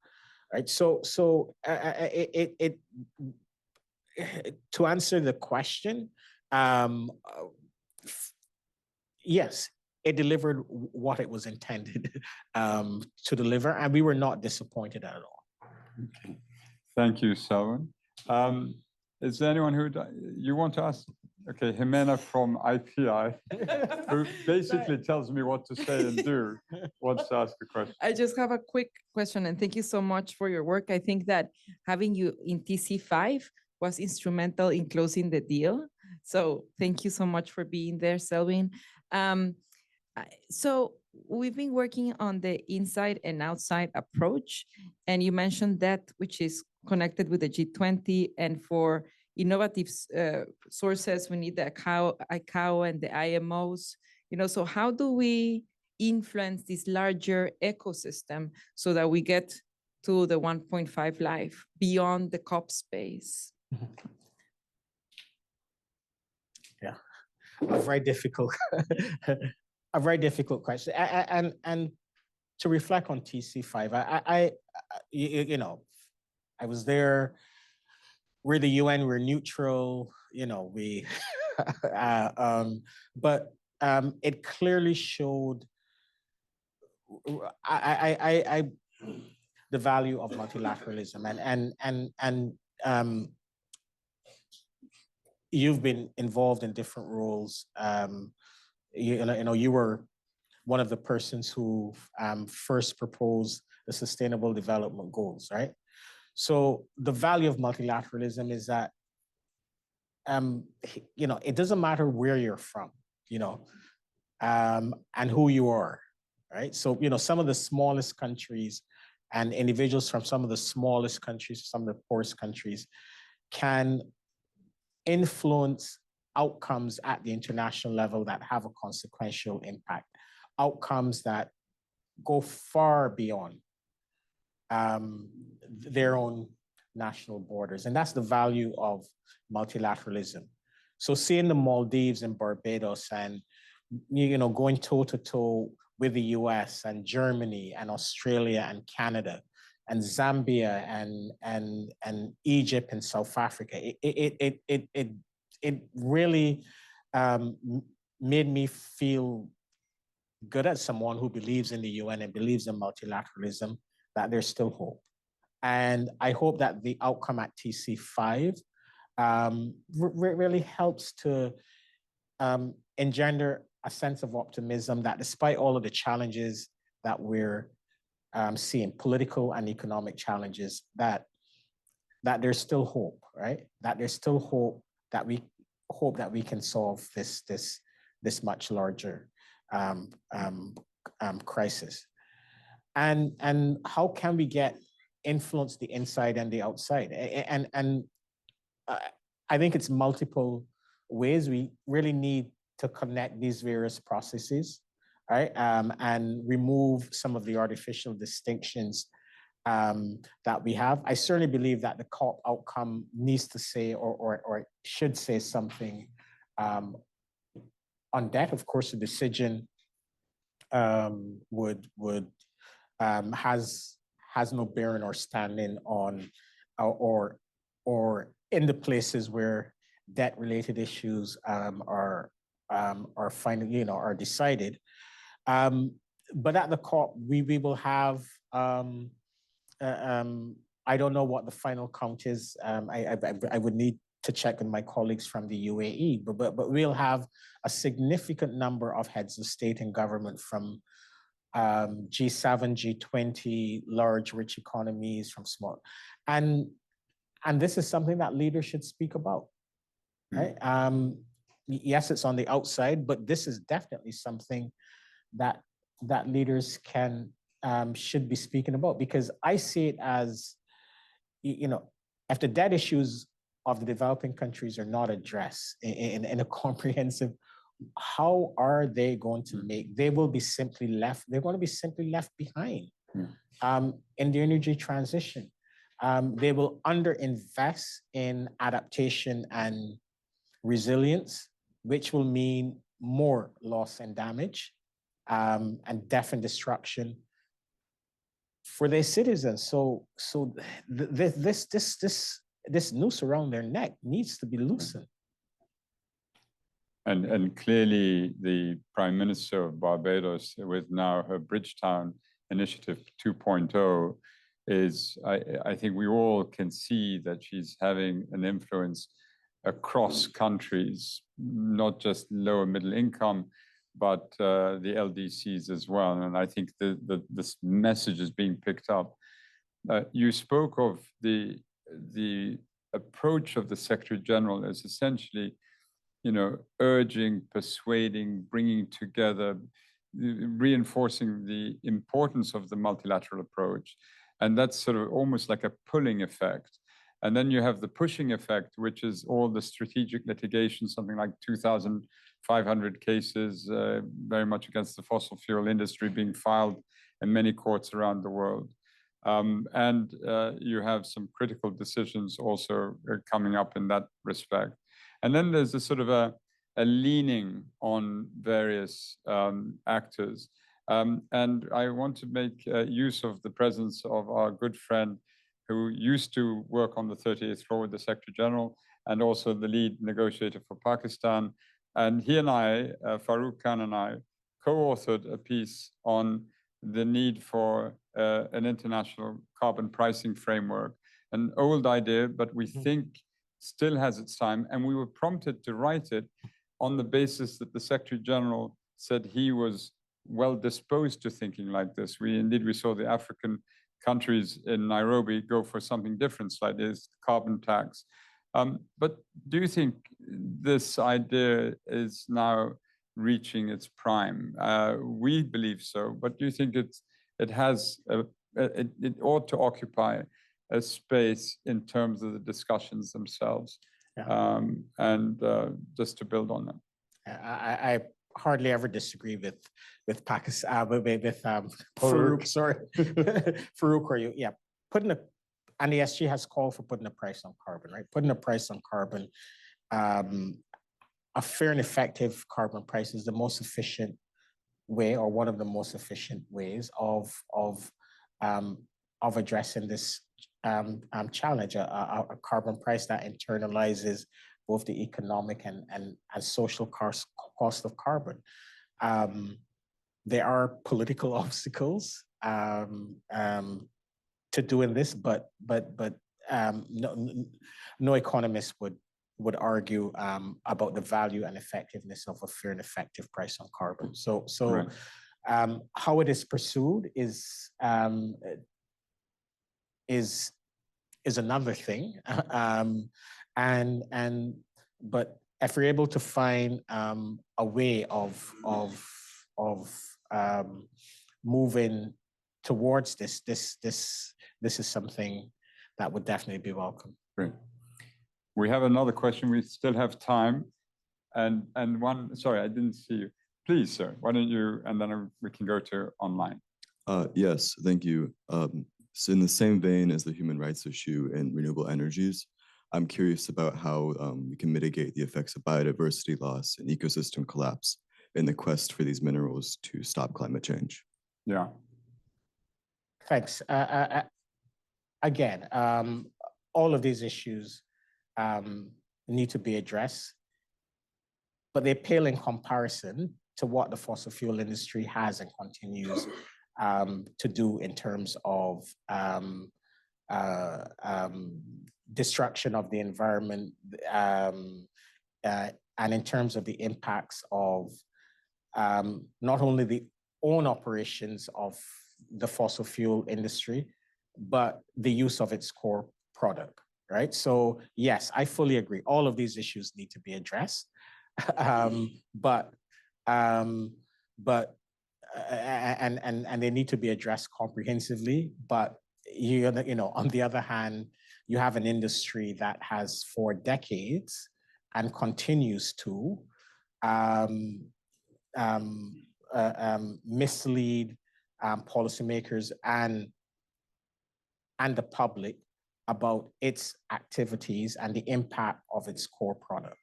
right? So to answer the question, yes, it delivered what it was intended to deliver, and we were not disappointed at all. Okay. Thank you, Selwin. Is there anyone who you want to ask? Okay, Jimena from IPI, who basically tells me what to say and do, wants to ask a question. I just have a quick question, and thank you so much for your work. I think that having you in TC5 was instrumental in closing the deal. So thank you so much for being there, Selwin. So we've been working on the inside and outside approach, and you mentioned that, which is connected with the G20, and for innovative sources, we need the ICAO and the IMOs. So how do we influence this larger ecosystem so that we get to the 1.5 life beyond the COP space? Yeah, a very difficult question. And to reflect on TC5, I was there. We're the UN, we're neutral, but it clearly showed the value of multilateralism and you've been involved in different roles. You were one of the persons who first proposed the Sustainable Development Goals, right? So the value of multilateralism is that, it doesn't matter where you're from, and who you are, right? So, some of the smallest countries and individuals from some of the smallest countries, some of the poorest countries, can influence outcomes at the international level that have a consequential impact, outcomes that go far beyond their own national borders. And that's the value of multilateralism. So seeing the Maldives and Barbados and, going toe to toe with the US and Germany and Australia and Canada and Zambia and Egypt and South Africa, it really made me feel good as someone who believes in the UN and believes in multilateralism, that there's still hope. And I hope that the outcome at TC5 really helps to engender a sense of optimism that despite all of the challenges that we're seeing, political and economic challenges, that there's still hope, right? That there's still hope that we can solve this much larger crisis. And how can we influence the inside and the outside? And I think it's multiple ways. We really need to connect these various processes, right? And remove some of the artificial distinctions that we have. I certainly believe that the COP outcome needs to say or should say something on that. Of course, the decision has no bearing or standing on or in the places where debt-related issues are finally are decided. But at the COP, we will have. I don't know what the final count is. I would need to check with my colleagues from the UAE, but we'll have a significant number of heads of state and government from G7, G20, large, rich economies, from small. And this is something that leaders should speak about, right? Yes, it's on the outside, but this is definitely something that leaders should be speaking about, because I see it as, if the debt issues of the developing countries are not addressed in a comprehensive, how are they going to they're going to be simply left behind in the energy transition. They will underinvest in adaptation and resilience, which will mean more loss and damage and death and destruction for their citizens. So this noose around their neck needs to be loosened. And clearly the Prime Minister of Barbados, with now her Bridgetown Initiative 2.0, is, I think we all can see that she's having an influence across countries, not just lower middle income, but the LDCs as well. And I think this message is being picked up. You spoke of the approach of the Secretary General as essentially, urging, persuading, bringing together, reinforcing the importance of the multilateral approach. And that's sort of almost like a pulling effect. And then you have the pushing effect, which is all the strategic litigation, something like 2,500 cases, very much against the fossil fuel industry, being filed in many courts around the world. And you have some critical decisions also coming up in that respect. And then there's a sort of a leaning on various actors. And I want to make use of the presence of our good friend who used to work on the 38th floor with the Secretary General and also the lead negotiator for Pakistan. And he and I, Farouk Khan and I, co-authored a piece on the need for an international carbon pricing framework, an old idea, but we think still has its time, and we were prompted to write it on the basis that the Secretary General said he was well disposed to thinking like this. We saw the African countries in Nairobi go for something different, slightly, is carbon tax. But do you think this idea is now reaching its prime? We believe so, but do you think it ought to occupy a space in terms of the discussions themselves? Yeah. Just to build on them. I hardly ever disagree with Pakistan, with Farouk, sorry, Farouk, or you, yeah, and the SG has called for putting a price on carbon, right? Putting a price on carbon, a fair and effective carbon price is the most efficient way, or one of the most efficient ways of addressing this challenge, a carbon price that internalizes both the economic and social cost of carbon. There are political obstacles to doing this, but no economist would argue about the value and effectiveness of a fair and effective price on carbon. So right. How it is pursued is another thing, but if we're able to find a way of moving towards this is something that would definitely be welcome. Great. We have another question. We still have time, and one. Sorry, I didn't see you. Please, sir. Why don't you? And then we can go to online. Yes, thank you. So in the same vein as the human rights issue in renewable energies, I'm curious about how we can mitigate the effects of biodiversity loss and ecosystem collapse in the quest for these minerals to stop climate change. Yeah. Thanks. Again, all of these issues need to be addressed, but they pale in comparison to what the fossil fuel industry has and continues to do in terms of destruction of the environment, and in terms of the impacts of not only the own operations of the fossil fuel industry, but the use of its core product, right? So yes, I fully agree. All of these issues need to be addressed, but they need to be addressed comprehensively. But you know, on the other hand, you have an industry that has for decades and continues to mislead policymakers and the public about its activities and the impact of its core product,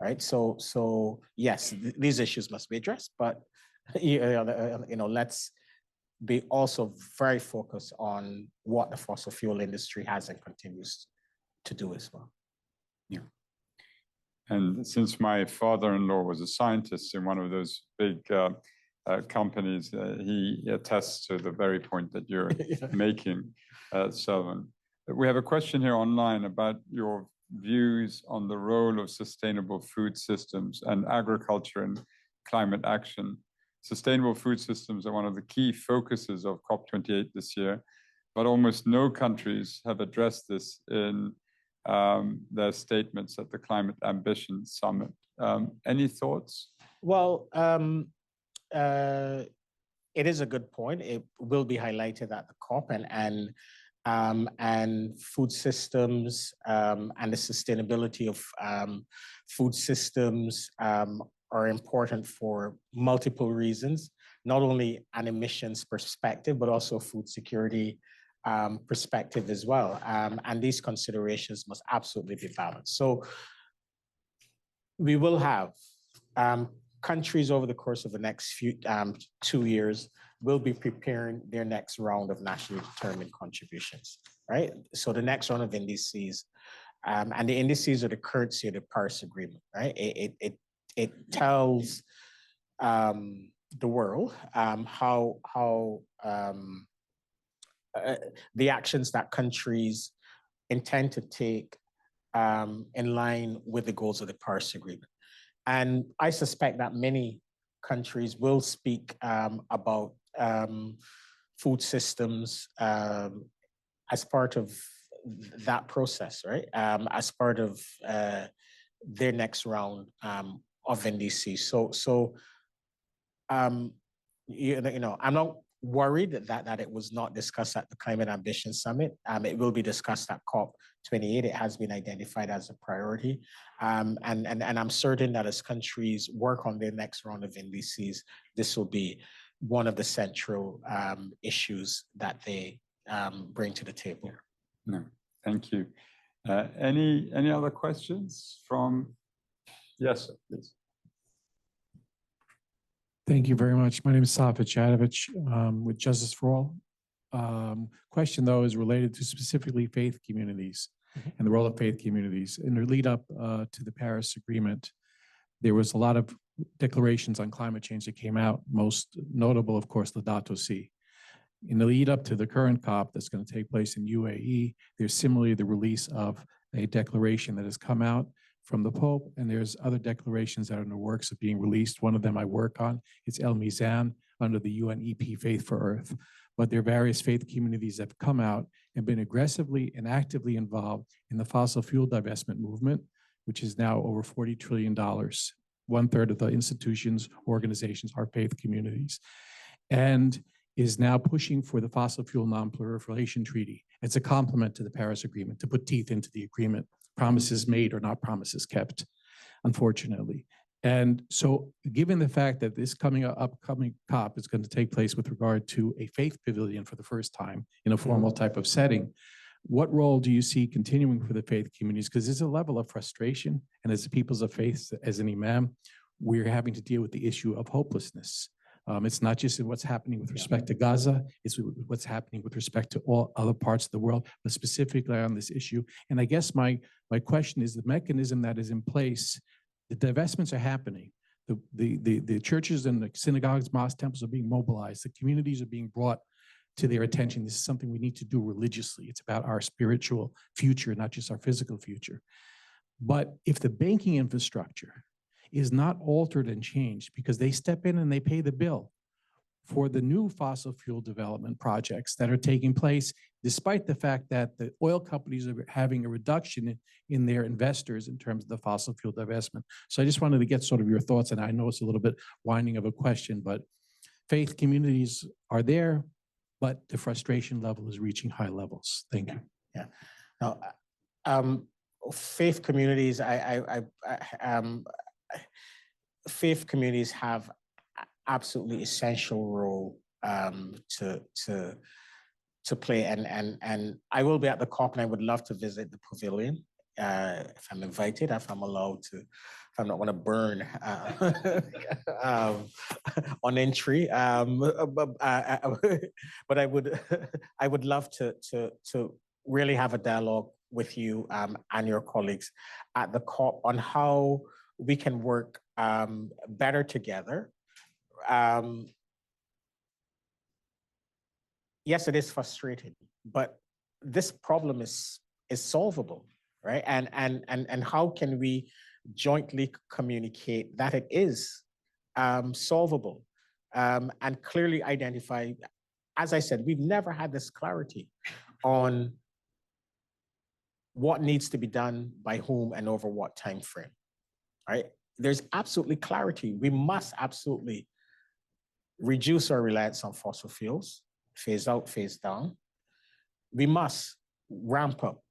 right? So yes, these issues must be addressed, but you know, let's be also very focused on what the fossil fuel industry has and continues to do as well. Yeah. And since my father-in-law was a scientist in one of those big companies, he attests to the very point that you're making, Selwin. We have a question here online about your views on the role of sustainable food systems and agriculture in climate action. Sustainable food systems are one of the key focuses of COP28 this year, but almost no countries have addressed this in their statements at the Climate Ambition Summit. Any thoughts? Well, it is a good point. It will be highlighted at the COP, and food systems and the sustainability of food systems are important for multiple reasons, not only an emissions perspective, but also food security perspective as well. And these considerations must absolutely be balanced. So we will have countries over the course of the next 2 years will be preparing their next round of nationally determined contributions, right? So the next round of indices, and the indices are the currency of the Paris Agreement, right? It tells the world how the actions that countries intend to take in line with the goals of the Paris Agreement. And I suspect that many countries will speak about food systems as part of that process, right? As part of their next round of NDC. I'm not worried that it was not discussed at the Climate Ambition Summit. It will be discussed at COP28. It has been identified as a priority. And I'm certain that as countries work on their next round of NDCs, this will be one of the central issues that they bring to the table. No, thank you. Any other questions from? Yes, sir, please. Thank you very much. My name is Safet Jadovich with Justice for All. Question, though, is related to specifically faith communities and the role of faith communities. In the lead up to the Paris Agreement, there was a lot of declarations on climate change that came out, most notable, of course, Laudato Si. In the lead up to the current COP that's going to take place in UAE, there's similarly the release of a declaration that has come out from the Pope, and there's other declarations that are in the works of being released. One of them I work on, it's El Mizan under the UNEP Faith for Earth. But there are various faith communities that have come out and been aggressively and actively involved in the fossil fuel divestment movement, which is now over $40 trillion. 1/3 of the institutions, organizations are faith communities, and is now pushing for the fossil fuel non-proliferation treaty. It's a complement to the Paris Agreement to put teeth into the agreement. Promises made or not promises kept, unfortunately. And so given the fact that this upcoming COP is going to take place with regard to a faith pavilion for the first time in a formal type of setting, what role do you see continuing for the faith communities? Because there's a level of frustration, and as the peoples of faith, as an imam, we're having to deal with the issue of hopelessness. It's not just in what's happening with respect to Gaza, it's what's happening with respect to all other parts of the world, but specifically on this issue. And I guess my question is the mechanism that is in place, the divestments are happening. The churches and the synagogues, mosques, temples are being mobilized. The communities are being brought to their attention. This is something we need to do religiously. It's about our spiritual future, not just our physical future. But if the banking infrastructure is not altered and changed because they step in and they pay the bill for the new fossil fuel development projects that are taking place, despite the fact that the oil companies are having a reduction in their investors in terms of the fossil fuel divestment. So I just wanted to get sort of your thoughts, and I know it's a little bit winding of a question, but faith communities are there, but the frustration level is reaching high levels. Thank you. Yeah. Now, faith communities, faith communities have absolutely essential role to play, and I will be at the COP, and I would love to visit the pavilion if I'm invited, if I'm allowed to, if I'm not going to burn on entry. But I would love to really have a dialogue with you and your colleagues at the COP on how we can work better together. Yes, it is frustrating, but this problem is solvable, right? And how can we jointly communicate that it is solvable and clearly identify, as I said, we've never had this clarity on what needs to be done by whom and over what time frame, right? There's absolutely clarity. We must absolutely reduce our reliance on fossil fuels, phase out, phase down. We must ramp up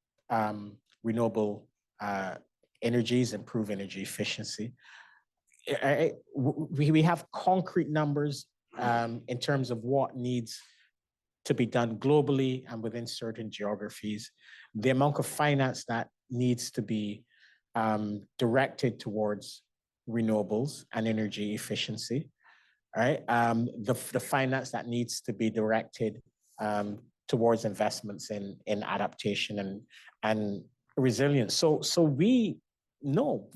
renewable energies, improve energy efficiency. We have concrete numbers in terms of what needs to be done globally and within certain geographies, the amount of finance that needs to be directed towards renewables and energy efficiency, right? The finance that needs to be directed towards investments in adaptation and resilience. So we know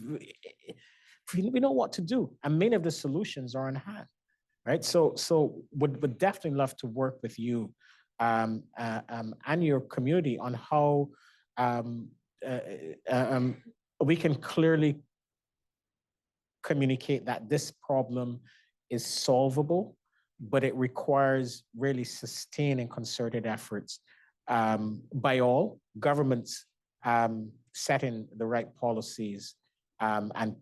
what to do, and many of the solutions are on hand, right? So would definitely love to work with you and your community on how we can clearly communicate that this problem is solvable, but it requires really sustained and concerted efforts by all governments, setting the right policies and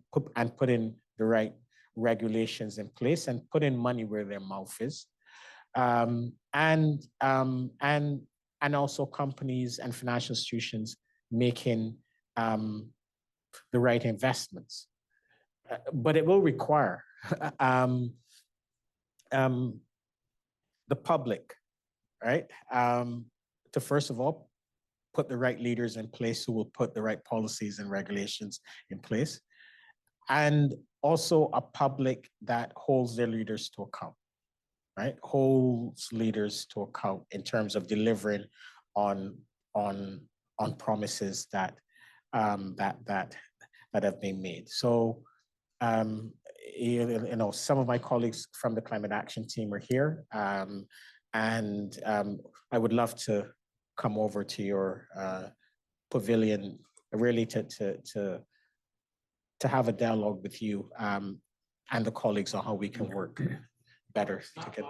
putting the right regulations in place and putting money where their mouth is, and also companies and financial institutions making the right investments. But it will require the public, right, to first of all put the right leaders in place who will put the right policies and regulations in place, and also a public that holds their leaders to account, right? Holds leaders to account in terms of delivering on promises that have been made. So, you know, some of my colleagues from the climate action team are here, and I would love to come over to your pavilion, really to have a dialogue with you and the colleagues on how we can work better together.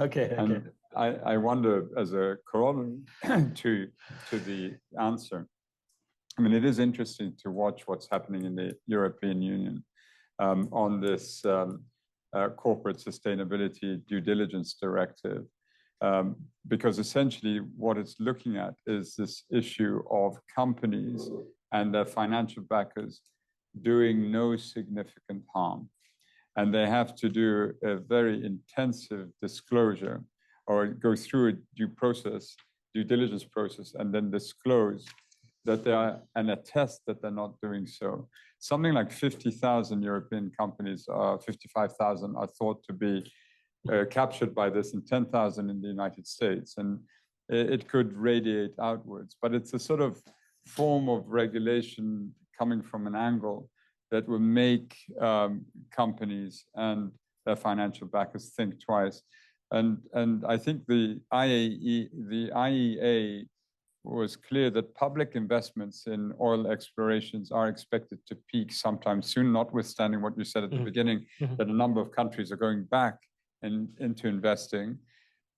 Okay. And I wonder, as a corollary to the answer, I mean, it is interesting to watch what's happening in the European Union on this corporate sustainability due diligence directive, because essentially what it's looking at is this issue of companies and their financial backers doing no significant harm. And they have to do a very intensive disclosure or go through a due diligence process, and then disclose that they are and attest that they're not doing so. Something like 50,000 European companies, 55,000 are thought to be captured by this, and 10,000 in the United States. And it could radiate outwards, but it's a sort of form of regulation coming from an angle that will make companies and their financial backers think twice. And I think the IEA was clear that public investments in oil explorations are expected to peak sometime soon, notwithstanding what you said at the beginning, that a number of countries are going back into investing.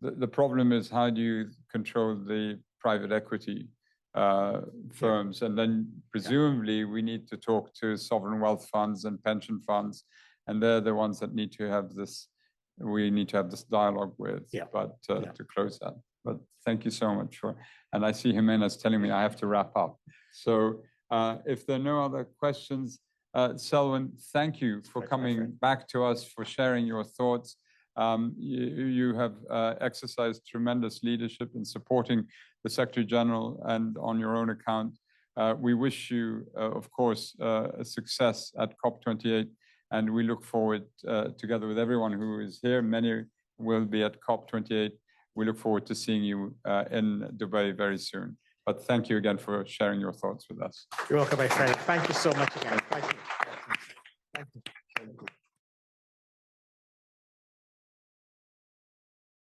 The problem is, how do you control the private equity firms? And then presumably we need to talk to sovereign wealth funds and pension funds, and they're the ones that need to have this, we need to have this dialogue with, but to close that. But thank you so much for, and I see Jimenez telling me I have to wrap up. So if there are no other questions, Selwin, thank you for coming back to us, for sharing your thoughts. You have exercised tremendous leadership in supporting the Secretary General and on your own account. We wish you, of course, a success at COP28, and we look forward, together with everyone who is here, many will be at COP28. We look forward to seeing you in Dubai very soon. But thank you again for sharing your thoughts with us. You're welcome, my friend. Thank you so much again. Thank you.